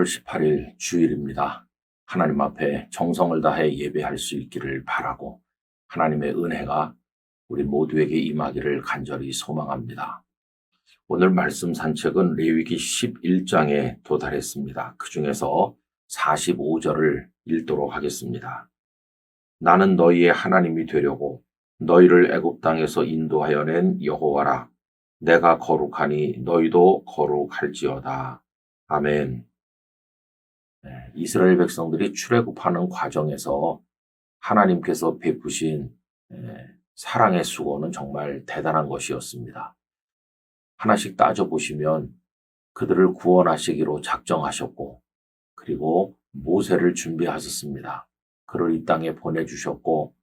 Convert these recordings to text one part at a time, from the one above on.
18일 주일입니다. 하나님 앞에 정성을 다해 예배할 수 있기를 바라고 하나님의 은혜가 우리 모두에게 임하기를 간절히 소망합니다. 오늘 말씀 산책은 레위기 11장에 도달했습니다. 그 중에서 45절을 읽도록 하겠습니다. 나는 너희의 하나님이 되려고 너희를 애굽 땅에서 인도하여 낸 여호와라. 내가 거룩하니 너희도 거룩할지어다. 아멘. 이스라엘 백성들이 출애굽하는 과정에서 하나님께서 베푸신 사랑의 수고는 정말 대단한 것이었습니다. 하나씩 따져보시면 그들을 구원하시기로 작정하셨고 그리고 모세를 준비하셨습니다. 그를 이 땅에 보내주셨고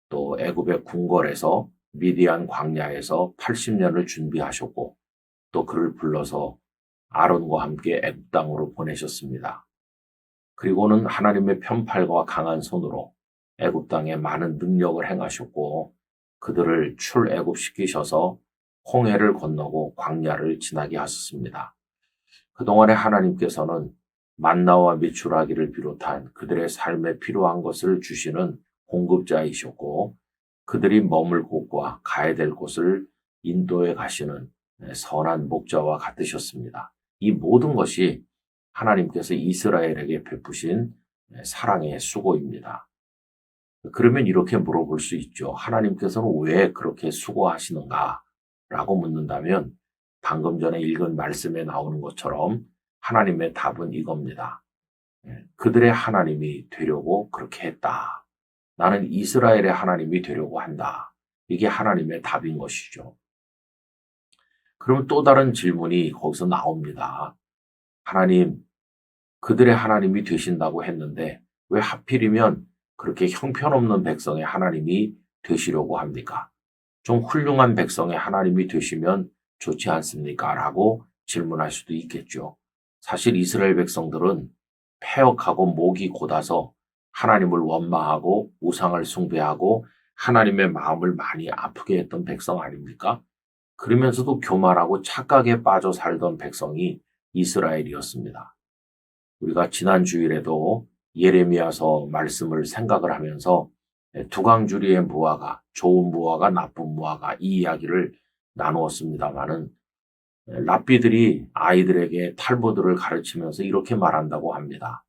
또 애굽의 궁궐에서 미디안 광야에서 80년을 준비하셨고 또 그를 불러서 아론과 함께 애굽 땅으로 보내셨습니다. 그리고는 하나님의 편팔과 강한 손으로 애굽 땅에 많은 능력을 행하셨고 그들을 출애굽시키셔서 홍해를 건너고 광야를 지나게 하셨습니다. 그동안에 하나님께서는 만나와 메추라기를 비롯한 그들의 삶에 필요한 것을 주시는 공급자이셨고 그들이 머물 곳과 가야 될 곳을 인도해 가시는 선한 목자와 같으셨습니다. 이 모든 것이 하나님께서 이스라엘에게 베푸신 사랑의 수고입니다. 그러면 이렇게 물어볼 수 있죠. 하나님께서는 왜 그렇게 수고하시는가? 라고 묻는다면 방금 전에 읽은 말씀에 나오는 것처럼 하나님의 답은 이겁니다. 그들의 하나님이 되려고 그렇게 했다. 나는 이스라엘의 하나님이 되려고 한다. 이게 하나님의 답인 것이죠. 그럼 또 다른 질문이 거기서 나옵니다. 하나님, 그들의 하나님이 되신다고 했는데 왜 하필이면 그렇게 형편없는 백성의 하나님이 되시려고 합니까? 좀 훌륭한 백성의 하나님이 되시면 좋지 않습니까? 라고 질문할 수도 있겠죠. 사실 이스라엘 백성들은 패역하고 목이 곧아서 하나님을 원망하고 우상을 숭배하고 하나님의 마음을 많이 아프게 했던 백성 아닙니까? 그러면서도 교만하고 착각에 빠져 살던 백성이 이스라엘이었습니다. 우리가 지난 주일에도 예레미야서 말씀을 생각을 하면서 두강주리의 무화과, 좋은 무화과, 나쁜 무화과 이 이야기를 나누었습니다마는 랍비들이 아이들에게 탈무드를 가르치면서 이렇게 말한다고 합니다.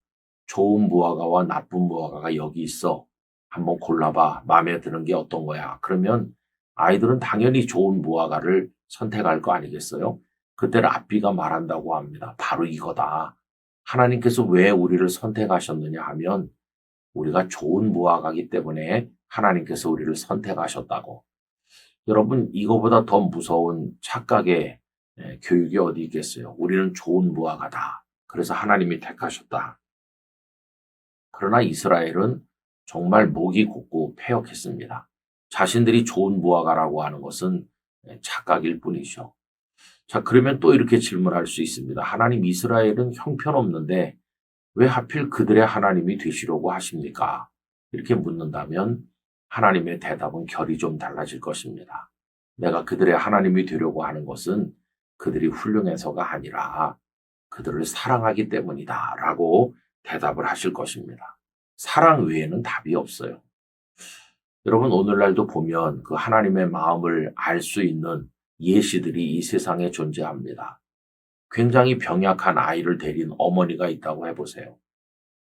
좋은 무화과와 나쁜 무화과가 여기 있어. 한번 골라봐. 마음에 드는 게 어떤 거야. 그러면 아이들은 당연히 좋은 무화과를 선택할 거 아니겠어요? 그때 랍비가 말한다고 합니다. 바로 이거다. 하나님께서 왜 우리를 선택하셨느냐 하면 우리가 좋은 무화과이기 때문에 하나님께서 우리를 선택하셨다고. 여러분, 이거보다 더 무서운 착각의 교육이 어디 있겠어요? 우리는 좋은 무화과다. 그래서 하나님이 택하셨다. 그러나 이스라엘은 정말 목이 곧고 패역했습니다. 자신들이 좋은 무화과라고 하는 것은 착각일 뿐이죠. 자, 그러면 또 이렇게 질문할 수 있습니다. 하나님, 이스라엘은 형편없는데 왜 하필 그들의 하나님이 되시려고 하십니까? 이렇게 묻는다면 하나님의 대답은 결이 좀 달라질 것입니다. 내가 그들의 하나님이 되려고 하는 것은 그들이 훌륭해서가 아니라 그들을 사랑하기 때문이다 라고 대답을 하실 것입니다. 사랑 외에는 답이 없어요. 여러분, 오늘날도 보면 그 하나님의 마음을 알 수 있는 예시들이 이 세상에 존재합니다. 굉장히 병약한 아이를 데린 어머니가 있다고 해보세요.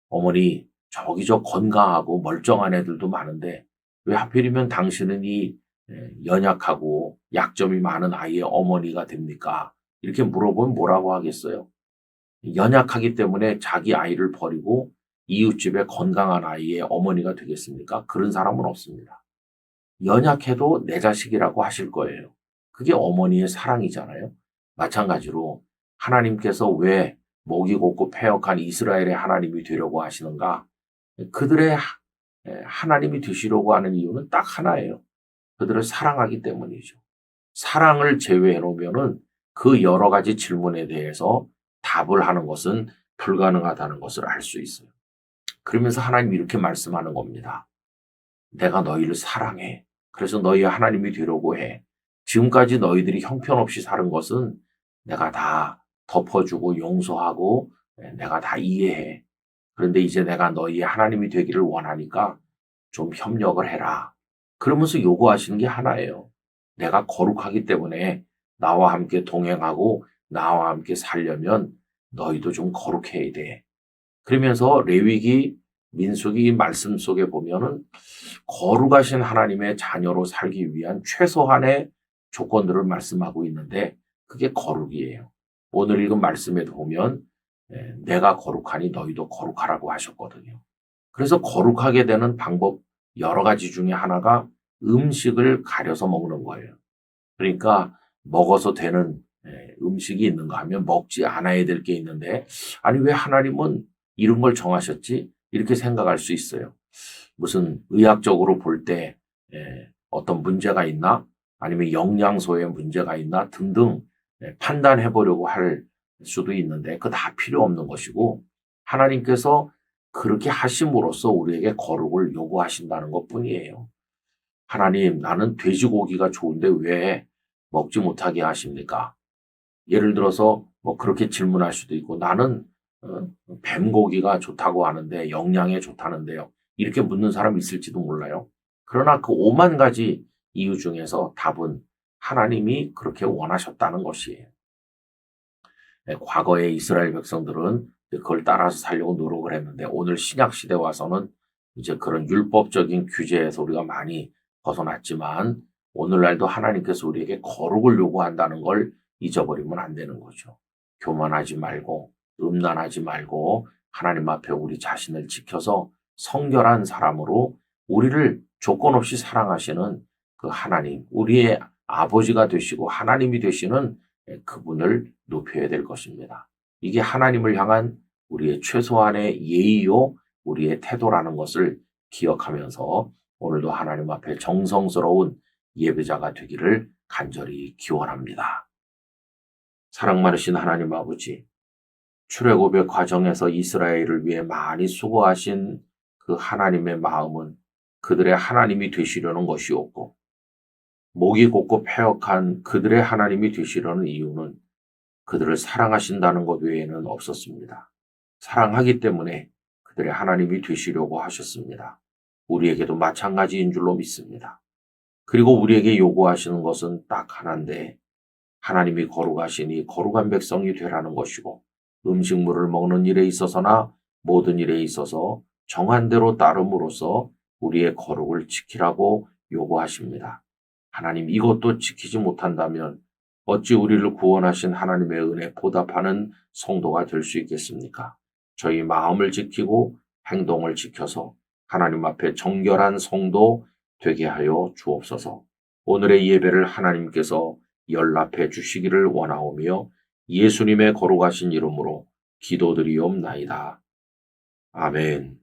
어머니, 저기 저 건강하고 멀쩡한 애들도 많은데 왜 하필이면 당신은 이 연약하고 약점이 많은 아이의 어머니가 됩니까? 이렇게 물어보면 뭐라고 하겠어요? 연약하기 때문에 자기 아이를 버리고 이웃집의 건강한 아이의 어머니가 되겠습니까? 그런 사람은 없습니다. 연약해도 내 자식이라고 하실 거예요. 그게 어머니의 사랑이잖아요. 마찬가지로 하나님께서 왜 목이 곧고 패역한 이스라엘의 하나님이 되려고 하시는가? 그들의 하나님이 되시려고 하는 이유는 딱 하나예요. 그들을 사랑하기 때문이죠. 사랑을 제외해 놓으면은 그 여러 가지 질문에 대해서 답을 하는 것은 불가능하다는 것을 알 수 있어요. 그러면서 하나님이 이렇게 말씀하는 겁니다. 내가 너희를 사랑해. 그래서 너희 하나님이 되려고 해. 지금까지 너희들이 형편없이 사는 것은 내가 다 덮어주고 용서하고 내가 다 이해해. 그런데 이제 내가 너희의 하나님이 되기를 원하니까 좀 협력을 해라. 그러면서 요구하시는 게 하나예요. 내가 거룩하기 때문에 나와 함께 동행하고 나와 함께 살려면 너희도 좀 거룩해야 돼. 그러면서 레위기, 민수기 말씀 속에 보면은 거룩하신 하나님의 자녀로 살기 위한 최소한의 조건들을 말씀하고 있는데 그게 거룩이에요. 오늘 읽은 말씀에도 보면 내가 거룩하니 너희도 거룩하라고 하셨거든요. 그래서 거룩하게 되는 방법 여러 가지 중에 하나가 음식을 가려서 먹는 거예요. 그러니까 먹어서 되는 음식이 있는가 하면 먹지 않아야 될 게 있는데 아니 왜 하나님은 이런 걸 정하셨지? 이렇게 생각할 수 있어요. 무슨 의학적으로 볼 때 어떤 문제가 있나? 아니면 영양소에 문제가 있나? 등등 판단해 보려고 할 수도 있는데 그거 다 필요 없는 것이고 하나님께서 그렇게 하심으로써 우리에게 거룩을 요구하신다는 것뿐이에요. 하나님, 나는 돼지고기가 좋은데 왜 먹지 못하게 하십니까? 예를 들어서 뭐 그렇게 질문할 수도 있고 나는 뱀고기가 좋다고 하는데 영양에 좋다는데요. 이렇게 묻는 사람이 있을지도 몰라요. 그러나 그 5만 가지 이유 중에서 답은 하나님이 그렇게 원하셨다는 것이에요. 과거의 이스라엘 백성들은 그걸 따라서 살려고 노력을 했는데 오늘 신약 시대 와서는 이제 그런 율법적인 규제에서 우리가 많이 벗어났지만 오늘날도 하나님께서 우리에게 거룩을 요구한다는 걸 잊어버리면 안 되는 거죠. 교만하지 말고 음란하지 말고 하나님 앞에 우리 자신을 지켜서 성결한 사람으로 우리를 조건 없이 사랑하시는 그 하나님, 우리의 아버지가 되시고 하나님이 되시는 그분을 높여야 될 것입니다. 이게 하나님을 향한 우리의 최소한의 예의요, 우리의 태도라는 것을 기억하면서 오늘도 하나님 앞에 정성스러운 예배자가 되기를 간절히 기원합니다. 사랑 많으신 하나님 아버지, 출애굽의 과정에서 이스라엘을 위해 많이 수고하신 그 하나님의 마음은 그들의 하나님이 되시려는 것이었고 목이 곧고 패역한 그들의 하나님이 되시려는 이유는 그들을 사랑하신다는 것 외에는 없었습니다. 사랑하기 때문에 그들의 하나님이 되시려고 하셨습니다. 우리에게도 마찬가지인 줄로 믿습니다. 그리고 우리에게 요구하시는 것은 딱 하나인데 하나님이 거룩하시니 거룩한 백성이 되라는 것이고 음식물을 먹는 일에 있어서나 모든 일에 있어서 정한 대로 따름으로써 우리의 거룩을 지키라고 요구하십니다. 하나님 이것도 지키지 못한다면 어찌 우리를 구원하신 하나님의 은혜에 보답하는 성도가 될 수 있겠습니까? 저희 마음을 지키고 행동을 지켜서 하나님 앞에 정결한 성도 되게 하여 주옵소서. 오늘의 예배를 하나님께서 연락해 주시기를 원하오며 예수님의 거룩하신 이름으로 기도드리옵나이다. 아멘.